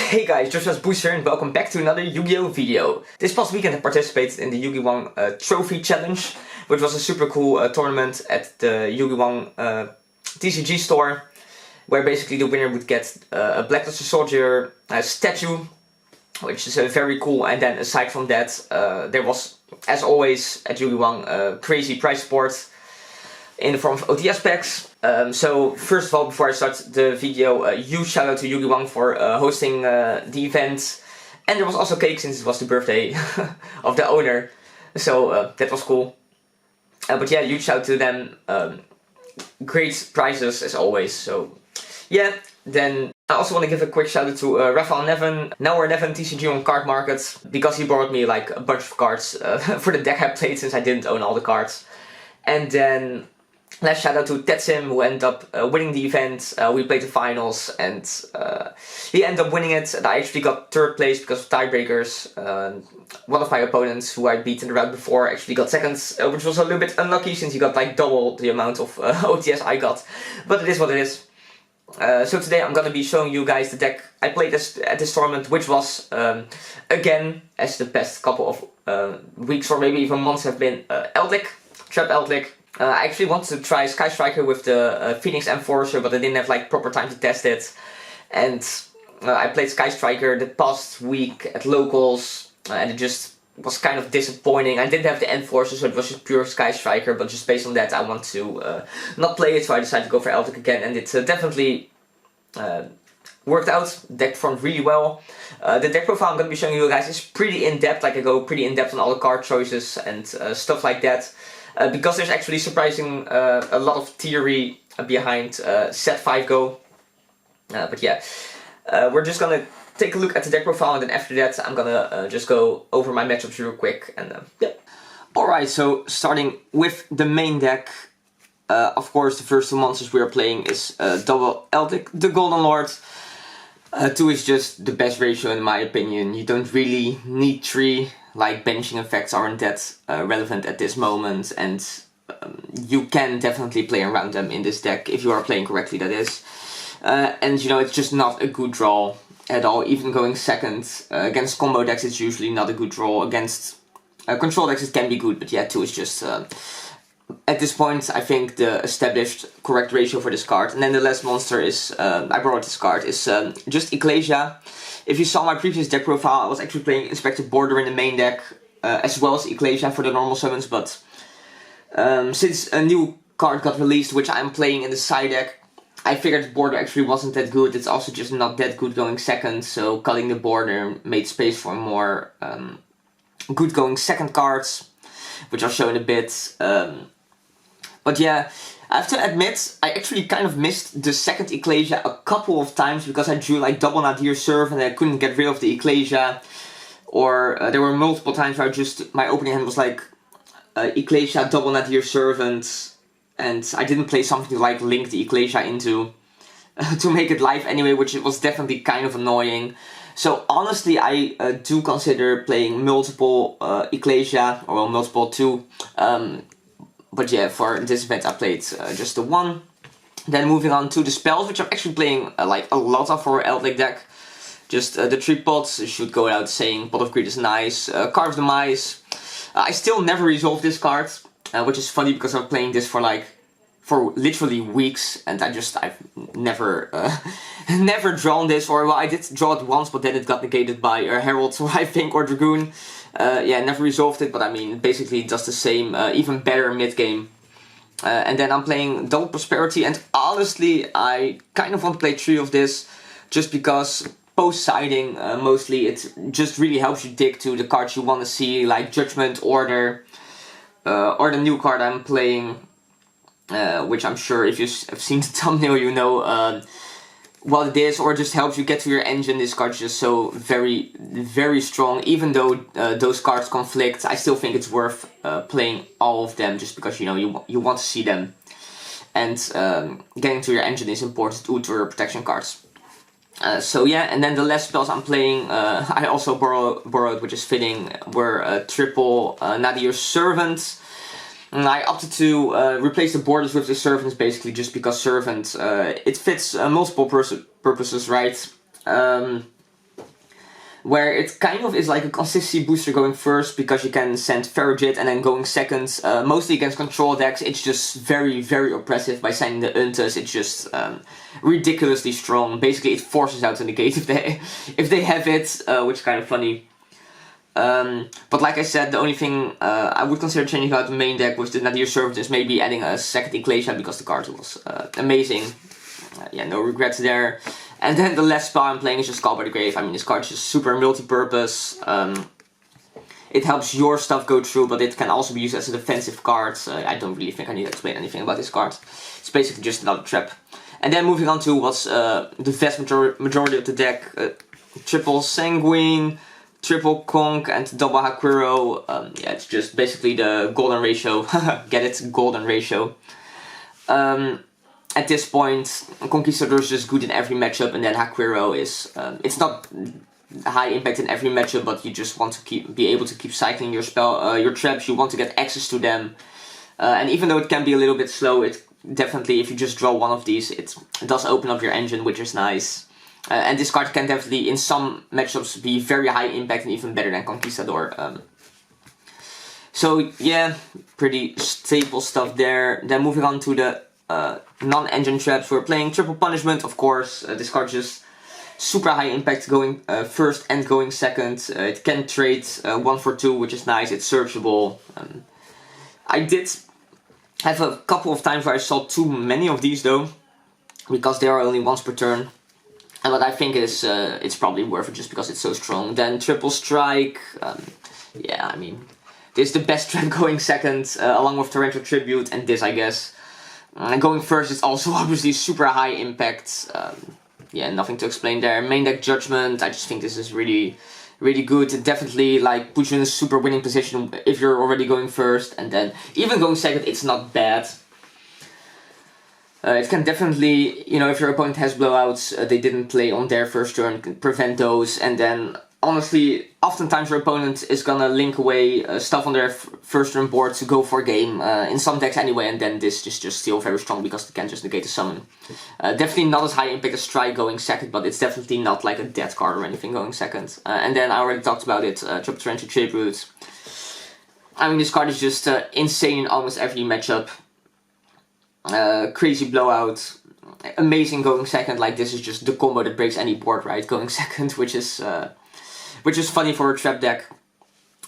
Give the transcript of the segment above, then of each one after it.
Hey guys, just Boost here and welcome back to another Yu-Gi-Oh video. This past weekend I participated in the Yu-Gi-Oh! Trophy Challenge, which was a super cool tournament at the Yu-Gi-Oh! TCG store, where basically the winner would get a Black Luster Soldier statue, which is very cool. And then aside from that, there was, as always at Yu-Gi-Oh! Crazy prize support in the form of ODS packs. So first of all, before I start the video, huge shout out to Yu-Gi-Oh! For hosting the event. And there was also cake since it was the birthday of the owner. So that was cool. But yeah, huge shout out to them. Great prizes as always. So yeah, then I also want to give a quick shout out to Rafael Neven, now Neven TCG on Card Market, because he brought me like a bunch of cards for the deck I played since I didn't own all the cards. And then last shout out to Tetsim, who ended up winning the event. We played the finals and he ended up winning it. And I actually got third place because of tiebreakers. One of my opponents, who I beat in the round before, actually got second, which was a little bit unlucky since he got like double the amount of OTS I got. But it is what it is. So today I'm gonna be showing you guys the deck I played at this tournament, which was, again, as the past couple of weeks or maybe even months have been, Eldlich, Trap Eldlich. I actually wanted to try Sky Striker with the Phoenix Enforcer, but I didn't have like proper time to test it. And I played Sky Striker the past week at locals, and it just was kind of disappointing. I didn't have the Enforcer, so it was just pure Sky Striker, but just based on that I want to not play it, so I decided to go for Eldlich again, and it definitely worked out. Deck performed really well. The deck profile I'm going to be showing you guys is pretty in-depth, like I go pretty in-depth on all the card choices and stuff like that. Because there's actually surprising a lot of theory behind set 5 go. But yeah, we're just gonna take a look at the deck profile, and then after that I'm gonna just go over my matchups real quick. And yeah. Alright, so starting with the main deck, of course the first two monsters we are playing is double Eldlich, the Golden Lord. 2 is just the best ratio in my opinion. You don't really need 3. Like, banishing effects aren't that relevant at this moment, and you can definitely play around them in this deck if you are playing correctly, that is. And you know, it's just not a good draw at all. Even going second against combo decks, it's usually not a good draw. Against control decks, it can be good, but yeah, 2 is just at this point I think the established correct ratio for this card. And then the last monster is I brought this card is just Ecclesia. If you saw my previous deck profile, I was actually playing Inspector Border in the main deck, as well as Ecclesia for the normal summons, but since a new card got released, which I'm playing in the side deck, I figured Border actually wasn't that good. It's also just not that good going second, so cutting the Border made space for more good going second cards, which I'll show in a bit. But yeah, I have to admit, I actually kind of missed the second Ecclesia a couple of times because I drew like double Nadir Serve and I couldn't get rid of the Ecclesia. Or there were multiple times where my opening hand was like Ecclesia, double Nadir Servant, and I didn't play something to like link the Ecclesia into to make it live anyway, which was definitely kind of annoying. So honestly, I do consider playing multiple Ecclesia, or well, multiple 2. But yeah, for this event I played just the 1. Then moving on to the spells, which I'm actually playing like a lot of for Eldlich deck. Just the 3 pots, should go without saying. Pot of Greed is nice. Carve the Mice. I still never resolved this card, which is funny because I'm playing this for literally weeks, and I've never never drawn this, or well, I did draw it once, but then it got negated by Herald, I think, or Dragoon. Yeah, never resolved it, but I mean, basically it does the same, even better mid-game. And then I'm playing Double Prosperity, and honestly, I kind of want to play 3 of this, just because post-siding, mostly, it just really helps you dig to the cards you want to see, like Judgment, Order, or the new card I'm playing, which I'm sure if you've seen the thumbnail you know what it is, or just helps you get to your engine. This card is just so very, very strong. Even though those cards conflict, I still think it's worth playing all of them, just because you know you want to see them. And getting to your engine is important to your protection cards. So yeah, and then the last spells I'm playing, I also borrowed, which is fitting, were triple Nadir Servant. And I opted to replace the borders with the servants, basically just because servant, it fits multiple purposes, right? where it kind of is like a consistency booster going first, because you can send Ferrogit, and then going second, mostly against control decks, it's just very, very oppressive by sending the Untus. It's just ridiculously strong. Basically, it forces out to negate if they have it, which is kind of funny. But like I said, the only thing I would consider changing out the main deck with the Nadir Servant is maybe adding a second Ecclesia, because the card was amazing. Yeah, no regrets there. And then the last spell I'm playing is just Call by the Grave. I mean, this card is just super multi-purpose. It helps your stuff go through, but it can also be used as a defensive card. I don't really think I need to explain anything about this card. It's basically just another trap. And then moving on to what's the vast majority of the deck. Triple Sanguine, triple Conch, and double Haquiro. Yeah, it's just basically the golden ratio. Get it? Golden ratio. At this point, Conquistador is just good in every matchup, and then Haquiro is, it's not high impact in every matchup, but you just want to be able to keep cycling your your traps. You want to get access to them, and even though it can be a little bit slow, it definitely, if you just draw one of these, it does open up your engine, which is nice. And this card can definitely, in some matchups, be very high impact and even better than Conquistador. So yeah, pretty staple stuff there. Then moving on to the non-engine traps, we're playing Triple Punishment, of course. This card just super high impact going first and going second. It can trade 1 for 2, which is nice. It's searchable. I did have a couple of times where I saw too many of these though, because they are only once per turn. But I think it's probably worth it just because it's so strong. Then Triple Strike. Yeah, I mean, this is the best trap going second, along with Torrential Tribute and this, I guess. Going first is also obviously super high impact. Yeah, nothing to explain there. Main deck Judgment, I just think this is really, really good. It definitely like puts you in a super winning position if you're already going first, and then even going second, it's not bad. It can definitely, you know, if your opponent has blowouts, they didn't play on their first turn, can prevent those, and then honestly, oftentimes your opponent is gonna link away stuff on their first turn board to go for a game, in some decks anyway, and then this is just still very strong because it can just negate the summon. Definitely not as high impact as Strike going second, but it's definitely not like a dead card or anything going second. And then I already talked about it, Triple Torrential Tribute. I mean, this card is just insane in almost every matchup. Crazy blowout. Amazing going second, like this is just the combo that breaks any board, right? Going second, which is funny for a trap deck.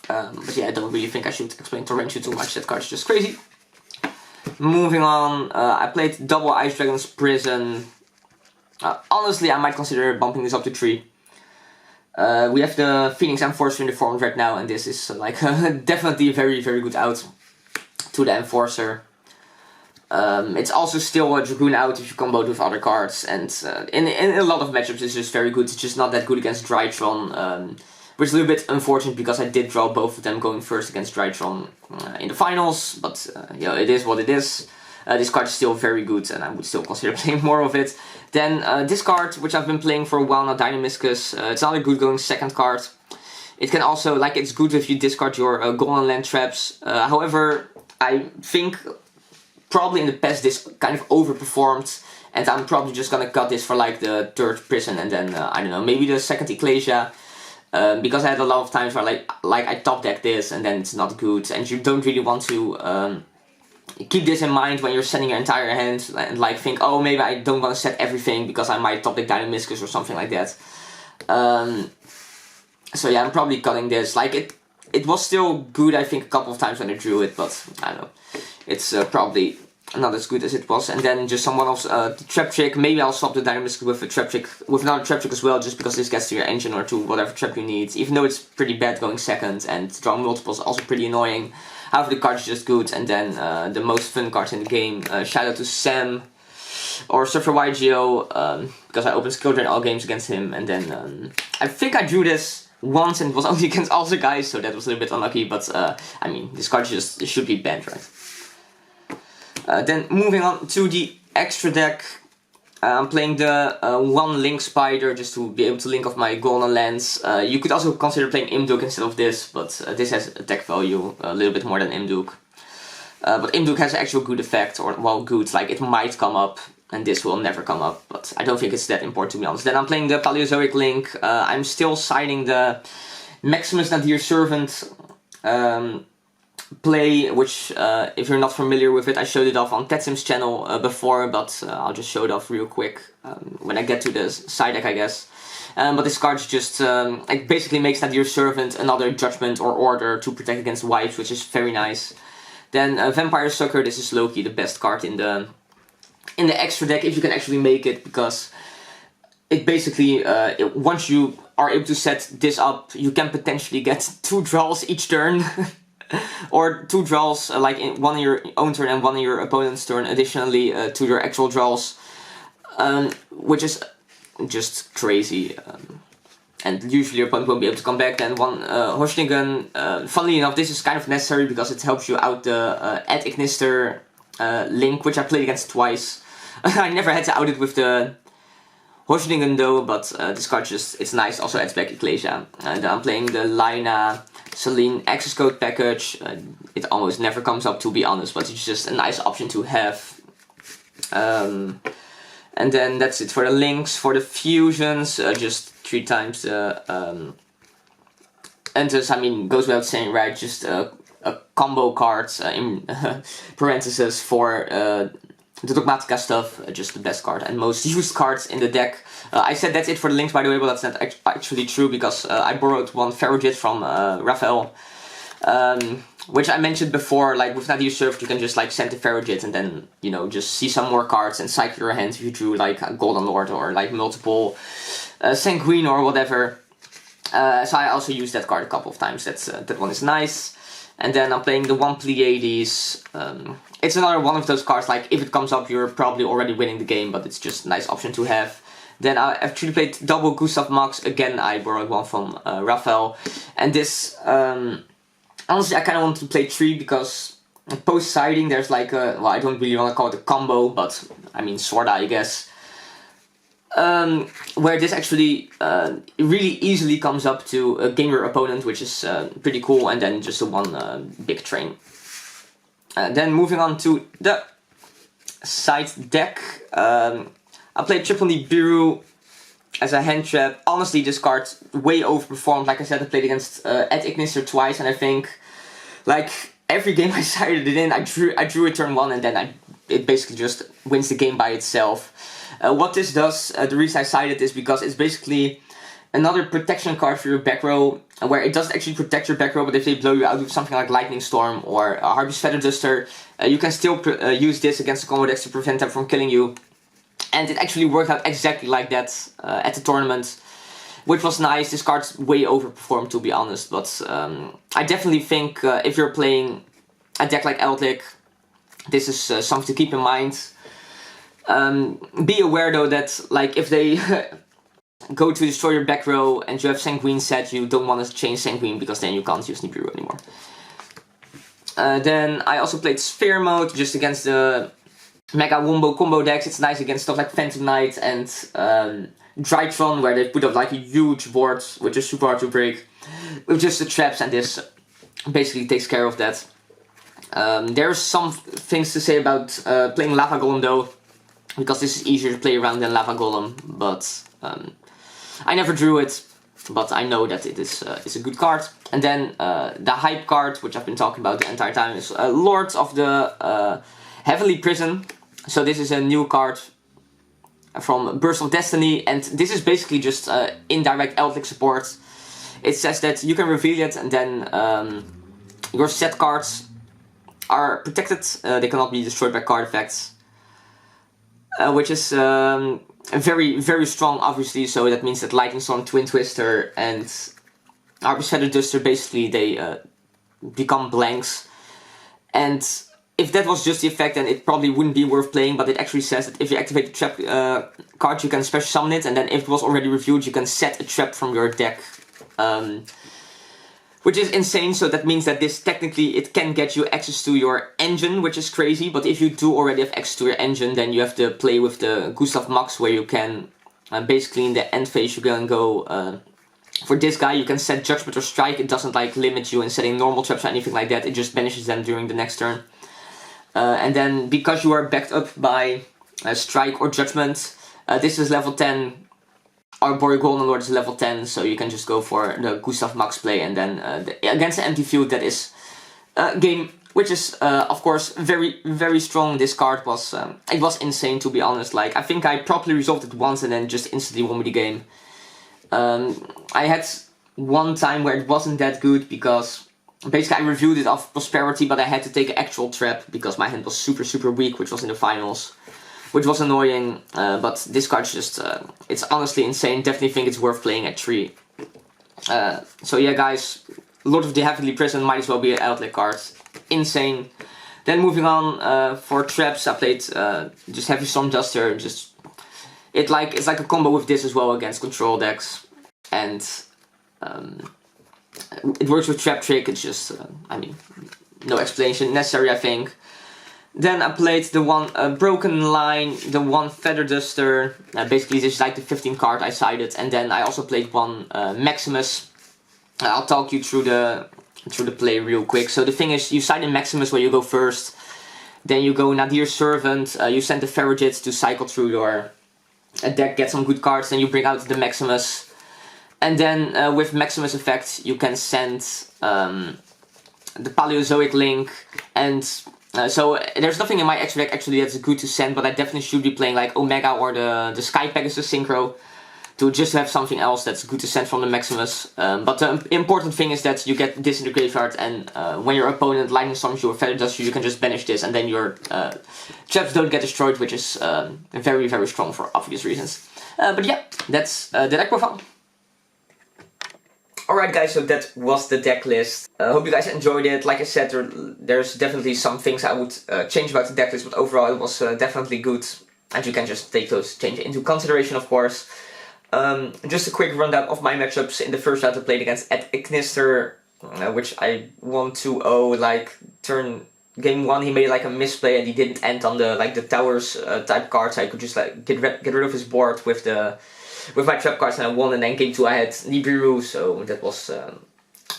But yeah, I don't really think I should explain Torrential too much, that card's just crazy. Moving on, I played double Ice Dragon's Prison. Honestly, I might consider bumping this up to 3. We have the Phoenix Enforcer in the form right now, and this is like definitely a very, very good out to the Enforcer. It's also still a Dragoon out if you combo it with other cards, and in a lot of matchups it's just very good. It's just not that good against Drytron, which is a little bit unfortunate because I did draw both of them going first against Drytron in the finals, but you know, it is what it is. This card is still very good, and I would still consider playing more of it. Then this card, which I've been playing for a while now, Dynamiscus. It's not a good going second card. It can also, like, it's good if you discard your Golden Land traps. However, I think probably in the past this kind of overperformed, and I'm probably just gonna cut this for like the 3rd Prison, and then I don't know, maybe the 2nd Ecclesia, because I had a lot of times where like I top deck this and then it's not good, and you don't really want to keep this in mind when you're setting your entire hand and like think, oh, maybe I don't want to set everything because I might top deck Dynamiscus or something like that. So yeah, I'm probably cutting this. Like it was still good, I think, a couple of times when I drew it, but I don't know. It's probably not as good as it was. And then just someone else, the Trap Trick. Maybe I'll swap the Dynamiscus with a Trap Trick, with another Trap Trick as well, just because this gets to your engine or to whatever trap you need. Even though it's pretty bad going second, and drawing multiples is also pretty annoying. However, the card is just good. And then the most fun cards in the game. Shout out to Sam or Surfer YGO, because I opened Skill Drain all games against him. And then I think I drew this once and it was only against Alter guys, so that was a little bit unlucky. But I mean, this card just should be banned, right? Then moving on to the extra deck, I'm playing the 1 Link Spider just to be able to link off my Golden Lands. You could also consider playing Imduk instead of this, but this has attack value a little bit more than Imduk. But Imduk has actual good effect, or well, good, like it might come up. and this will never come up, but I don't think it's that important to be honest. Then I'm playing the Paleozoic Link. I'm still siding the Maximus Nadir Servant play, which if you're not familiar with it, I showed it off on Tetsim's channel before, but I'll just show it off real quick when I get to the side deck, I guess. But this card just, it basically makes Nadir Servant another Judgment or Order to protect against wipes, which is very nice. Then Vampire Sucker, this is low-key the best card in the extra deck, if you can actually make it, because it basically, once you are able to set this up, you can potentially get 2 draws each turn. Or 2 draws, like one in your own turn and one in your opponent's turn, additionally to your actual draws, which is just crazy. And usually your opponent won't be able to come back. Then one Hoshnigan, funnily enough, this is kind of necessary because it helps you out the Ad Ignister Link, which I played against twice. I never had to out it with the Hoshnigan though, but this card just, it's nice, also adds back Ecclesia. And I'm playing the Lina Celine Access Code package. It almost never comes up, to be honest, but it's just a nice option to have. And then that's it for the links. For the fusions, just 3 times the Enters, I mean, goes without saying, right? Just a combo card in parentheses for the Dogmatica stuff, just the best card and most used cards in the deck. I said that's it for the links, by the way, but that's not actually true, because I borrowed one Ferrogit from Raphael, which I mentioned before. Like with Nadir Servant, you can just like send the Ferrogit and then, you know, just see some more cards and cycle your hands if you drew like a Golden Lord or like multiple Sanguine or whatever. So I also used that card a couple of times. That one is nice. And then I'm playing the one Pleiades. It's another one of those cards, like if it comes up you're probably already winning the game, but it's just a nice option to have. Then I actually played double Gustav Max. Again, I borrowed one from Raphael. And this, honestly, I kind of want to play 3 because post-siding there's like a, well, I don't really want to call it a combo, but I mean sorta, I guess. Where this actually really easily comes up to game your opponent, which is pretty cool, and then just a one big train. Then moving on to the side deck, I played Triple Nibiru as a hand trap. Honestly, this card way overperformed. Like I said, I played against Ad Ignister twice, and I think like every game I sided it in, I drew a turn 1, and then it basically just wins the game by itself. What this does, the reason I sided is because it's basically another protection card for your back row, where it doesn't actually protect your back row, but if they blow you out with something like Lightning Storm or Harpy's Feather Duster, you can still use this against the combo decks to prevent them from killing you. And it actually worked out exactly like that at the tournament, which was nice. This card's way overperformed, to be honest, but I definitely think if you're playing a deck like Eldlich, this is something to keep in mind. Be aware though that like if they go to destroy your back row and you have Sanguine set, you don't want to change Sanguine because then you can't use Nibiru anymore. Then I also played Sphere Mode just against the Mega Wombo combo decks. It's nice against stuff like Phantom Knight and Drytron, where they put up like a huge board which is super hard to break with just the traps, and this basically takes care of that. There's some things to say about playing Lava Golem though, because this is easier to play around than Lava Golem, but I never drew it, but I know that it is a good card. And then the hype card, which I've been talking about the entire time, is Lord of the Heavenly Prison. So this is a new card from Burst of Destiny, and this is basically just indirect Eldlich support. It says that you can reveal it, and then your set cards are protected. They cannot be destroyed by card effects, which is very, very strong, obviously. So that means that Lightning Storm, Twin Twister, and Harpy's Feather Duster, basically they become blanks. And if that was just the effect, then it probably wouldn't be worth playing, but it actually says that if you activate the trap card, you can special summon it, and then if it was already reviewed, you can set a trap from your deck. Which is insane, so that means that this technically, it can get you access to your engine, which is crazy, but if you do already have access to your engine, then you have to play with the Gustav Max, where you can, basically in the end phase, you can go, for this guy, you can set Judgment or Strike. It doesn't like limit you in setting normal traps or anything like that, it just banishes them during the next turn. And then, because you are backed up by Strike or Judgment. This is level 10. Arboreal Golden Lord is level 10, so you can just go for the Gustav Max play, and then against the empty field, that is game, which is of course very strong. This card was it was insane, to be honest. Like, I think I properly resolved it once and then just instantly won me the game. I had one time where it wasn't that good because basically I reviewed it off Prosperity, but I had to take an actual trap because my hand was super weak, which was in the finals. Which was annoying, but this card's just, it's honestly insane. Definitely think it's worth playing at 3. So yeah, guys, Lord of the Heavenly Prison might as well be an Eldlich card. Insane. Then moving on, for traps, I played just Heavy Storm Duster. Just it's like a combo with this as well against control decks, and it works with Trap Trick. It's just, I mean, no explanation necessary, I think. Then I played the one Broken Line, the one Feather Duster. Basically, this is like the 15th card I sided, and then I also played one Maximus. I'll talk you through the play real quick. So the thing is, you side in Maximus where you go first. Then you go Nadir Servant. You send the Farragut to cycle through your deck, get some good cards. Then you bring out the Maximus, and then with Maximus effect, you can send the Paleozoic Link and. So there's nothing in my extra deck actually that's good to send, but I definitely should be playing like Omega or the Sky Pegasus Synchro to just have something else that's good to send from the Maximus. But the important thing is that you get this in the graveyard, and when your opponent Lightning Storms you or Feather Dusts you can just banish this, and then your traps don't get destroyed, which is very strong for obvious reasons. But yeah, that's the deck profile. Alright guys, so that was the deck list. Hope you guys enjoyed it. Like I said, there's definitely some things I would change about the deck list, but overall it was definitely good. And you can just take those changes into consideration, of course. Just a quick rundown of my matchups. In the first round I played against Ed Ignister, which I won 2-0. Like, game 1 he made like a misplay and he didn't end on the towers type cards. I could just like get rid of his board with my trap cards, and I won. And then game 2 I had Nibiru, so that was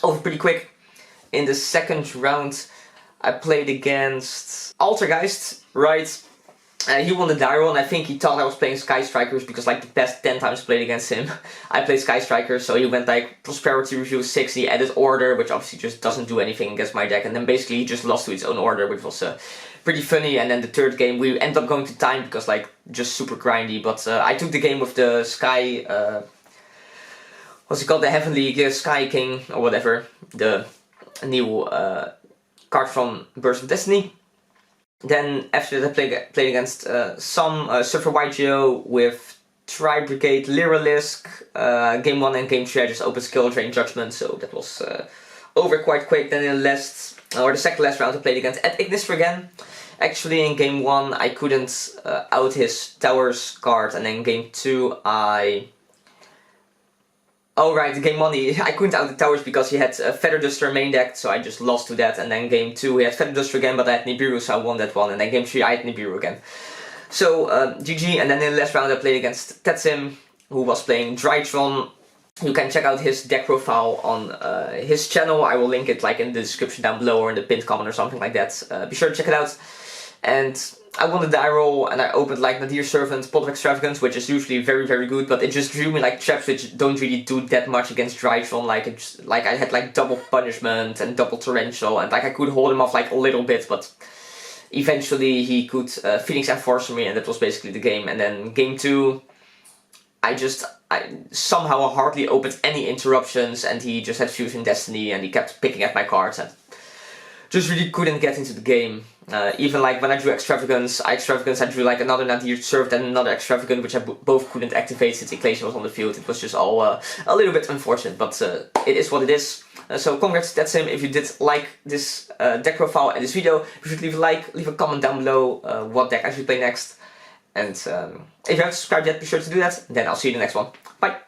over pretty quick. In the second round I played against Altergeist, right? He won the die roll, and I think he thought I was playing Sky Strikers because like the past 10 times I played against him I played Sky Strikers, so he went like Prosperity Review 6, he added Order, which obviously just doesn't do anything against my deck, and then basically he just lost to his own Order, which was pretty funny. And then the third game we ended up going to time because like just super grindy, but I took the game with the Sky, what's it called, the Heavenly Sky King or whatever, the new card from Burst of Destiny. Then after that I played against some Surfer YGO with Tri-Brigade Lyralisk. Game 1 and game 3 I just opened Skill Drain Judgment, so that was over quite quick. Then in the second last round I played against Ed Ignister again. Actually in game 1 I couldn't out his Towers card, and then game 2 oh right, game 1 I couldn't out the Towers because he had Feather Duster main deck, so I just lost to that. And then game 2 he had Feather Duster again, but I had Nibiru, so I won that one. And then game 3 I had Nibiru again. So GG. And then in the last round I played against Tetsim, who was playing Drytron. You can check out his deck profile on his channel. I will link it like in the description down below or in the pinned comment or something like that. Be sure to check it out. And I won the die roll, and I opened like Nadir Servant, Pot of Extravagance, which is usually very good, but it just drew me like traps which don't really do that much against Drytron. Like I had like double Punishment and double Torrential, and like I could hold him off like a little bit, but eventually he could Phoenix Enforcer me, and that was basically the game. And then game 2 I somehow hardly opened any interruptions, and he just had Fusion Destiny, and he kept picking at my cards, and just really couldn't get into the game. Even like when I drew Extravagance, I drew like another Nadir Served and another Extravagant, which I both couldn't activate since Ecclesia was on the field. It was just all a little bit unfortunate, but it is what it is. So congrats, that's him. If you did like this deck profile and this video, you should leave a like, leave a comment down below what deck I should play next. And if you haven't subscribed yet, be sure to do that. Then I'll see you in the next one. Bye!